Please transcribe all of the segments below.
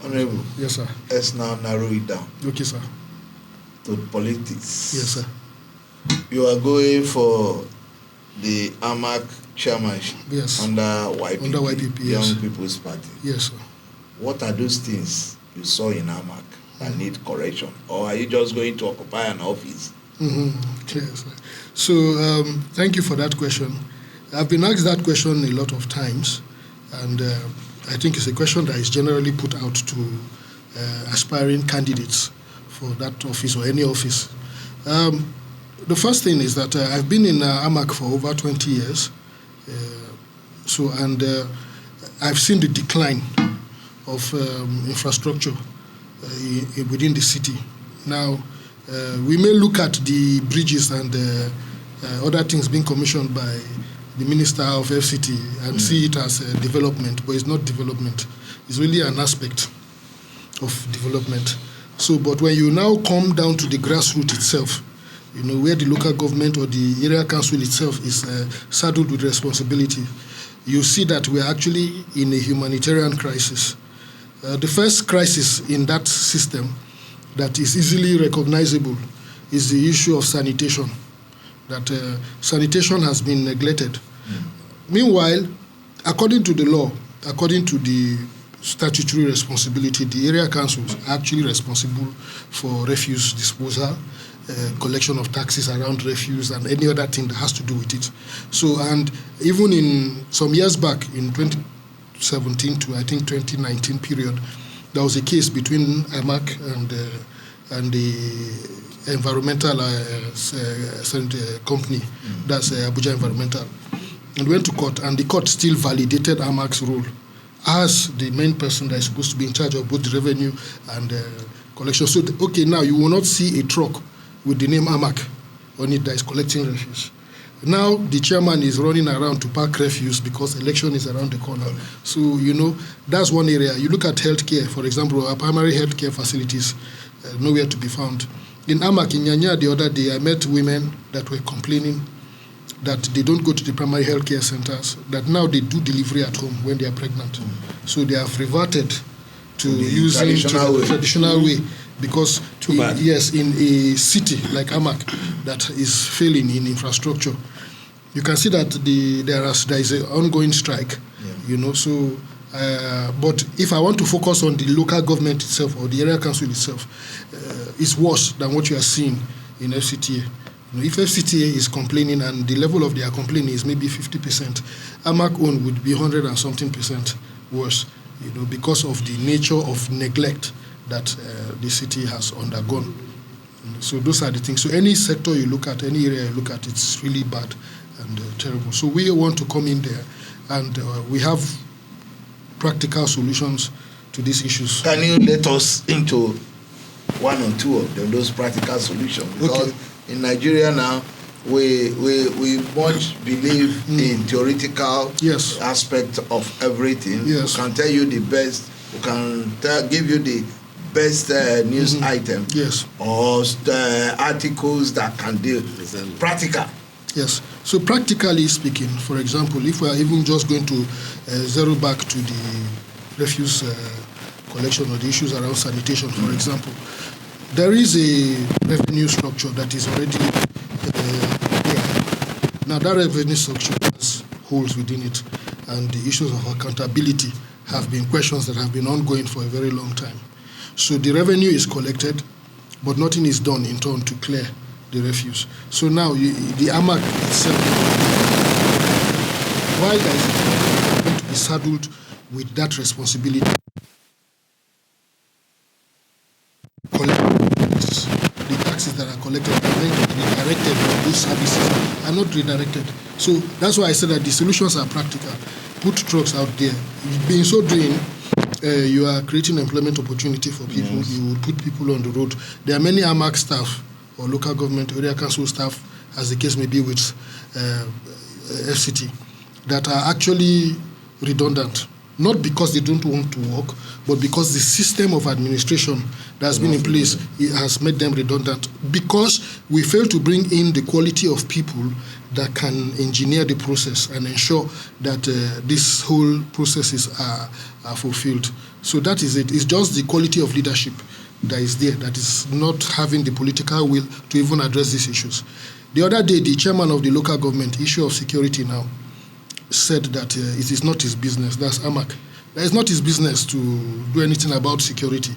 Honorable. Yes, sir. Let's now narrow it down. Okay, sir. To politics. Yes, sir. You are going for the AMAC Chairmanship. Yes. Under YPP, yes. Young People's Party. Yes, sir. What are those things you saw in AMAC that need correction? Or are you just going to occupy an office? Yes, sir. So, thank you for that question. I've been asked that question a lot of times, and I think it's a question that is generally put out to aspiring candidates for that office or any office. The first thing is that I've been in AMAC for over 20 years, and I've seen the decline of infrastructure within the city. Now, we may look at the bridges and other things being commissioned by the Minister of FCT and see it as a development, but it's not development. It's really an aspect of development. So, but when you now come down to the grassroots itself, you know, where the local government or the area council itself is saddled with responsibility, you see that we're actually in a humanitarian crisis. The first crisis in that system that is easily recognizable is the issue of sanitation, that sanitation has been neglected. Meanwhile, according to the law, according to the statutory responsibility, the area councils are actually responsible for refuse disposal, collection of taxes around refuse, and any other thing that has to do with it. So, and even in some years back, in 2017 to I think 2019 period, there was a case between AMAC and the environmental company, that's Abuja Environmental, and went to court, and the court still validated AMAC's role as the main person that is supposed to be in charge of both the revenue and collection. So, okay, now you will not see a truck with the name AMAC on it that is collecting refuse. Now the chairman is running around to pack refuse because election is around the corner. So, you know, that's one area. You look at healthcare, for example, our primary healthcare facilities, nowhere to be found. In AMAC, in Nyanya, the other day, I met women that were complaining that they don't go to the primary healthcare centers, that now they do delivery at home when they are pregnant. So they have reverted to using the traditional way. Because in a city like AMAC that is failing in infrastructure, you can see that there is an ongoing strike. You know. So, but if I want to focus on the local government itself or the area council itself, it's worse than what you are seeing in FCTA. You know, if FCTA is complaining and the level of their complaining is maybe 50%, AMAC own would be 100 and something percent worse. You know, because of the nature of neglect that the city has undergone. So those are the things. So any sector you look at, any area you look at, it's really bad and terrible. So we want to come in there, and we have practical solutions to these issues. Can you let us into one or two of them, those practical solutions? Because in Nigeria now, we much believe in theoretical aspect of everything. Yes. We can tell you the best. We can give you the best news item. Yes. Or articles that can deal with practical. Yes. So practically speaking, for example, if we are even just going to zero back to the refuse collection or the issues around sanitation, for example, there is a revenue structure that is already there. Now that revenue structure has holes within it, and the issues of accountability have been questions that have been ongoing for a very long time. So the revenue is collected, but nothing is done in turn to clear the refuse. So now the AMAC itself, while there is going to be saddled with that responsibility, collect the taxes that are collected and then redirected, those services are not redirected. So that's why I said that the solutions are practical. Put trucks out there. Being so doing, you are creating employment opportunity for people. Yes. You will put people on the road. There are many AMAC staff or local government area council staff, as the case may be with FCT, that are actually redundant. not because they don't want to work, but because the system of administration that has been in place has made them redundant. Because we fail to bring in the quality of people that can engineer the process and ensure that these whole processes are fulfilled. So that is it. It's just the quality of leadership that is there, that is not having the political will to even address these issues. The other day, the chairman of the local government, issue of security now, said that it is not his business. That's AMAC. That is not his business to do anything about security.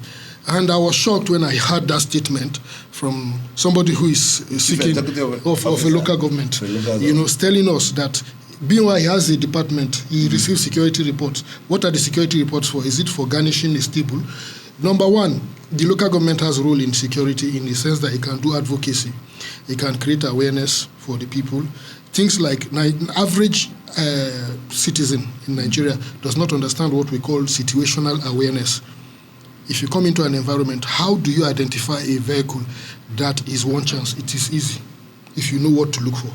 And I was shocked when I heard that statement from somebody who is seeking of a local government, telling us that BY has a department, he receives security reports. What are the security reports for? Is it for garnishing a stable? Number one, the local government has a role in security in the sense that it can do advocacy. It can create awareness for the people. Things like average citizen in Nigeria does not understand what we call situational awareness. If you come into an environment, how do you identify a vehicle that is one chance? It is easy if you know what to look for.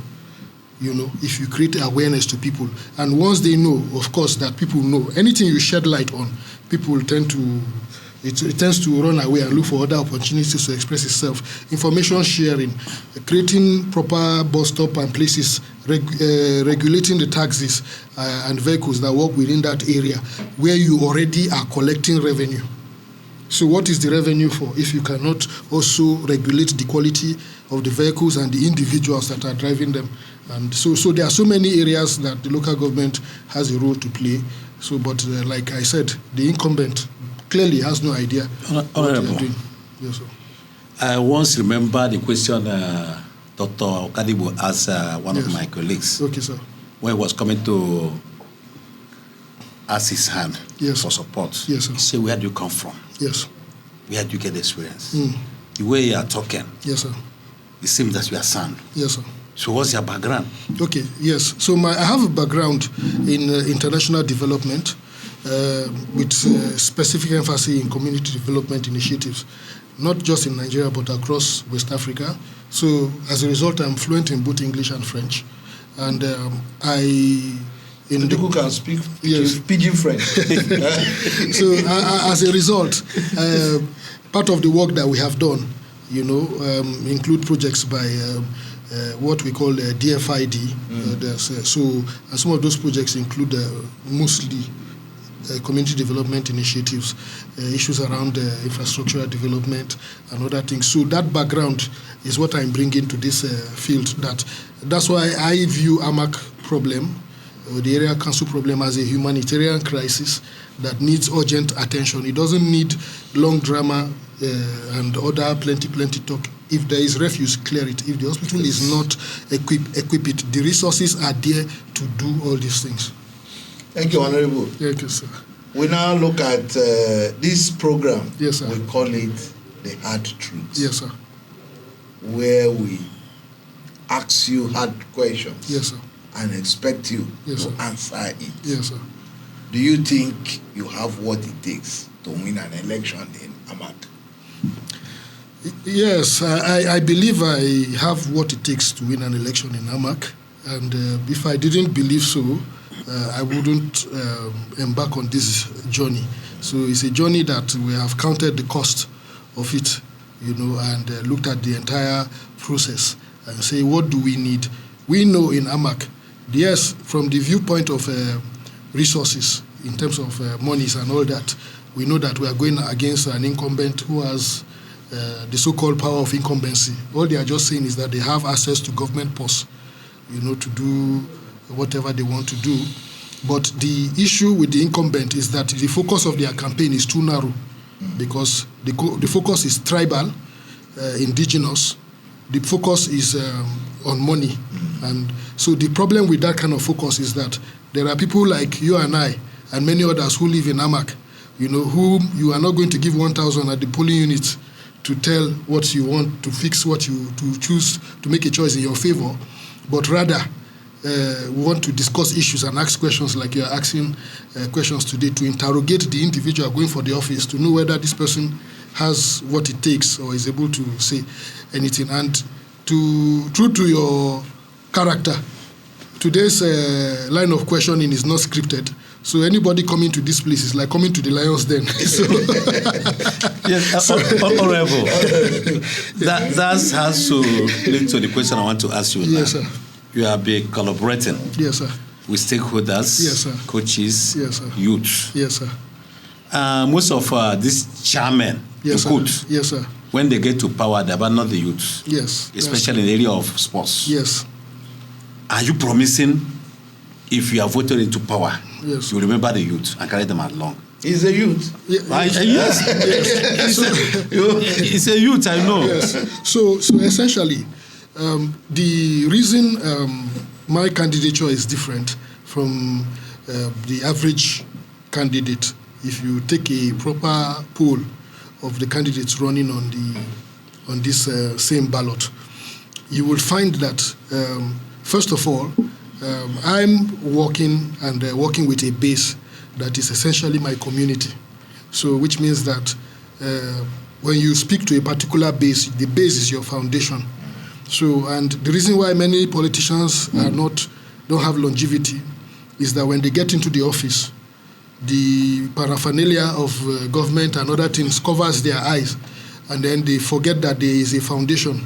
If you create awareness to people. And once they know, of course, that people know, anything you shed light on, people tend to it tends to run away and look for other opportunities to express itself. Information sharing, creating proper bus stop and places, regulating the taxis and vehicles that work within that area where you already are collecting revenue. So what is the revenue for if you cannot also regulate the quality of the vehicles and the individuals that are driving them? And so there are so many areas that the local government has a role to play. So, but like I said, the incumbent clearly has no idea what they are doing. Yes, sir. I once remember the question Dr. Okadibo asked one of my colleagues. Okay, sir. When he was coming to ask his hand for support. Yes, sir. He said, where do you come from? Yes. Where do you get the experience? The way you are talking. Yes, sir. It seems that you are sound. Yes, sir. So what's your background? Okay, yes. So I have a background in international development with specific emphasis in community development initiatives, not just in Nigeria, but across West Africa. So as a result, I'm fluent in both English and French. And people can speak pidgin French. So as a result, part of the work that we have done, include projects by what we call DFID. And some of those projects include mostly community development initiatives, issues around infrastructural development and other things. So that background is what I'm bringing to this field. That's why I view AMAC problem, the area council problem, as a humanitarian crisis that needs urgent attention. It doesn't need long drama and other plenty talk. If there is refuse, clear it. If the hospital is not equip it. The resources are there to do all these things. Thank you, Honorable. Thank you, sir. We now look at this program. Yes, sir. We call it the Hard Truth. Yes, sir. Where we ask you hard questions. Yes, sir. And expect you yes, to sir. answer it. Yes, sir. Do you think you have what it takes to win an election in AMAC? Yes, I believe I have what it takes to win an election in AMAC. And if I didn't believe so, I wouldn't embark on this journey. So it's a journey that we have counted the cost of it, and looked at the entire process and say, what do we need? We know in AMAC, yes, from the viewpoint of resources, in terms of monies and all that, we know that we are going against an incumbent who has the so-called power of incumbency. All they are just saying is that they have access to government posts, to do whatever they want to do. But the issue with the incumbent is that the focus of their campaign is too narrow, because the focus is tribal, indigenous. The focus is on money. And so the problem with that kind of focus is that there are people like you and I and many others who live in AMAC, whom you are not going to give 1,000 at the polling unit to tell what you want, to fix what to choose, to make a choice in your favor, but rather we want to discuss issues and ask questions like you're asking questions today, to interrogate the individual going for the office, to know whether this person has what it takes or is able to say anything. And true to your character, today's line of questioning is not scripted. So anybody coming to this place is like coming to the lion's den. Yes, Honorable. That has to lead to the question I want to ask you now. Yes, sir. You have been collaborating. Yes, sir. With stakeholders, yes, sir. coaches, yes, sir. youth. Yes, sir. Most of these chairmen, yes, youth, yes, sir. when they get to power, they abandon the youth. Yes. Especially in the area of sports. Yes. Are you promising, if you are voted into power, yes, you remember the youth and carry them along? He's a youth. Yes. He's a youth, I know. Yes. So essentially, the reason my candidature is different from the average candidate, if you take a proper poll of the candidates running on this same ballot, you will find that first of all, I'm working with a base that is essentially my community. So which means that when you speak to a particular base, the base is your foundation. So, and the reason why many politicians don't have longevity is that when they get into the office, the paraphernalia of government and other things covers their eyes, and then they forget that there is a foundation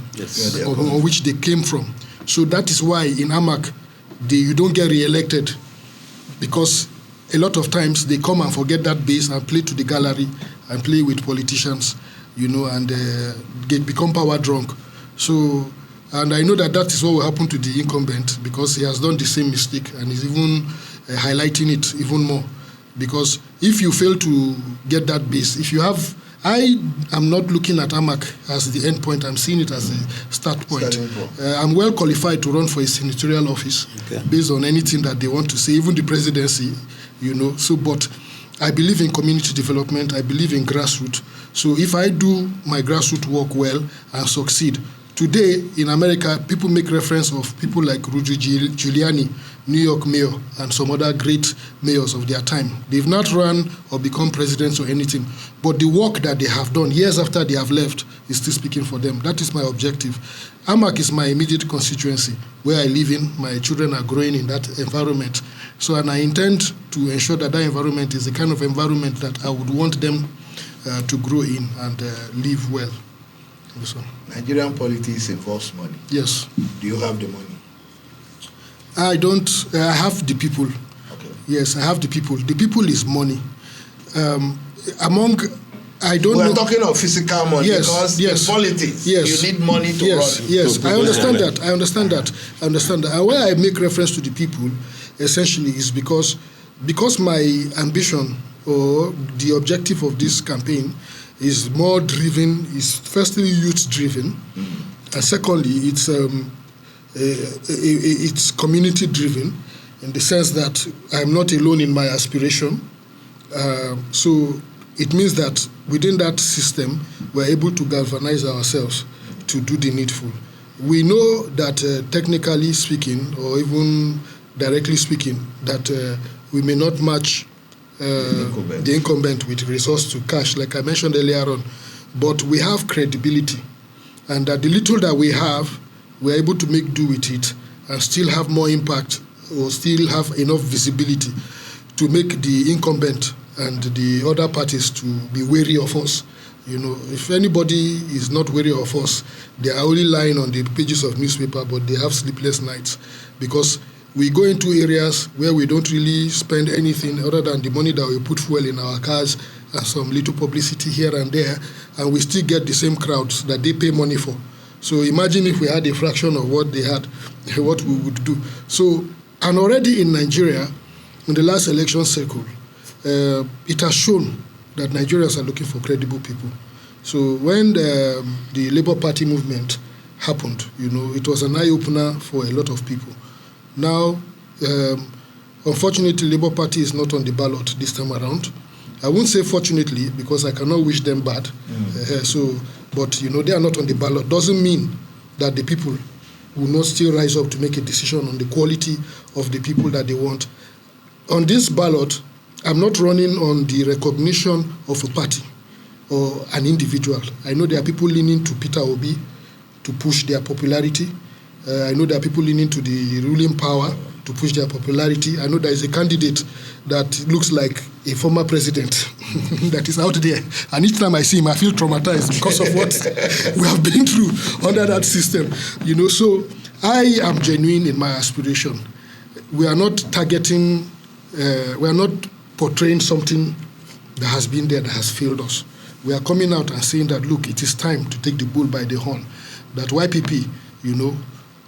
on which they came from. So that is why in AMAC, you don't get re-elected, because a lot of times they come and forget that base and play to the gallery and play with politicians, and they become power drunk. So, and I know that is what will happen to the incumbent, because he has done the same mistake and is even highlighting it even more. Because if you fail to get that base, I am not looking at AMAC as the end point. I'm seeing it as a start point. I'm well qualified to run for a senatorial office based on anything that they want to say, even the presidency, So, but I believe in community development. I believe in grassroots. So if I do my grassroots work well and succeed, today in America, people make reference of people like Rudy Giuliani, New York mayor, and some other great mayors of their time. They've not run or become presidents or anything, but the work that they have done years after they have left is still speaking for them. That is my objective. AMAC is my immediate constituency where I live in. My children are growing in that environment. So, and I intend to ensure that environment is the kind of environment that I would want them to grow in and live well. So. Nigerian politics involves money. Yes. Do you have the money? I don't. I have the people. Okay. Yes, I have the people. The people is money. I don't know. We're talking of physical money, because in politics, you need money to run. Yes, I understand that. I understand that. And where I make reference to the people, essentially, is because my ambition or the objective of this campaign is more driven, is firstly youth driven, and secondly it's community driven, in the sense that I'm not alone in my aspiration. So it means that within that system, we're able to galvanize ourselves to do the needful. We know that technically speaking, or even directly speaking, that we may not match the incumbent with resource to cash, like I mentioned earlier on, but we have credibility, and that the little that we have, we're able to make do with it and still have more impact, or still have enough visibility to make the incumbent and the other parties to be wary of us. If anybody is not wary of us, they are only lying on the pages of newspaper, but they have sleepless nights, because we go into areas where we don't really spend anything other than the money that we put fuel in our cars and some little publicity here and there, and we still get the same crowds that they pay money for. So imagine if we had a fraction of what they had, what we would do. So, and already in Nigeria, in the last election cycle, it has shown that Nigerians are looking for credible people. So when the Labour Party movement happened, it was an eye-opener for a lot of people. Now, unfortunately, Labour Party is not on the ballot this time around. I won't say fortunately, because I cannot wish them bad. But they are not on the ballot. Doesn't mean that the people will not still rise up to make a decision on the quality of the people that they want. On this ballot, I'm not running on the recognition of a party or an individual. I know there are people leaning to Peter Obi to push their popularity. I know there are people leaning to the ruling power to push their popularity. I know there is a candidate that looks like a former president that is out there. And each time I see him, I feel traumatized because of what we have been through under that system. So I am genuine in my aspiration. We are not targeting, we are not portraying something that has been there that has failed us. We are coming out and saying that, look, it is time to take the bull by the horn. That YPP,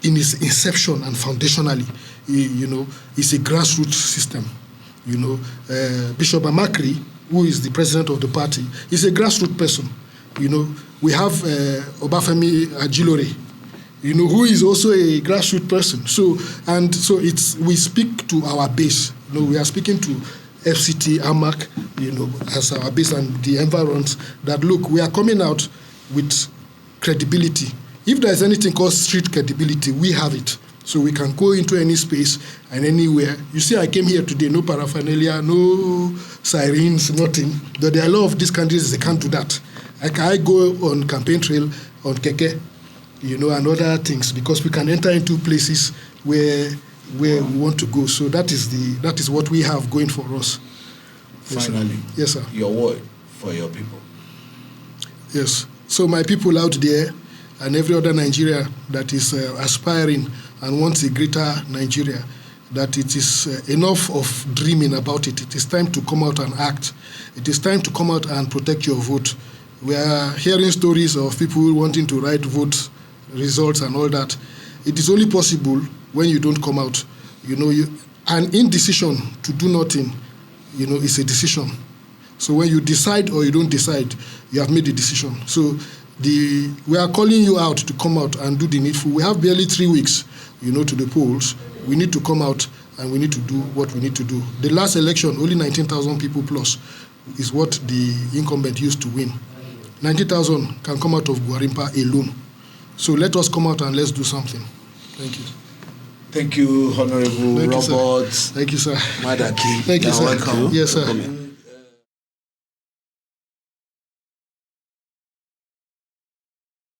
in its inception and foundationally, is a grassroots system. Bishop Amakri, who is the president of the party, is a grassroots person. We have Obafemi Ajilore, who is also a grassroots person. So we speak to our base. We are speaking to FCT, AMAC, as our base and the environs, that look, we are coming out with credibility. If there is anything called street credibility, we have it. So we can go into any space and anywhere. You see, I came here today, no paraphernalia, no sirens, nothing. But there are a lot of these candidates, they can't do that. I go on campaign trail, on keke, and other things, because we can enter into places where we want to go. So that is what we have going for us. Finally, yes, sir. Your word for your people. Yes. So my people out there and every other Nigeria that is aspiring and wants a greater Nigeria, that it is enough of dreaming about it. It is time to come out and act. It is time to come out and protect your vote. We are hearing stories of people wanting to write vote results and all that. It is only possible when you don't come out. An indecision to do nothing, is a decision. So when you decide or you don't decide, you have made a decision. So we are calling you out to come out and do the needful. We have barely 3 weeks, to the polls. We need to come out and we need to do what we need to do. The last election, only 19,000 people plus is what the incumbent used to win. 90,000 can come out of Gwarimpa alone. So let us come out and let's do something. Thank you. Thank you, Honorable Robert. Thank you, sir. Madaki. Thank you, sir. Welcome. Yes, sir.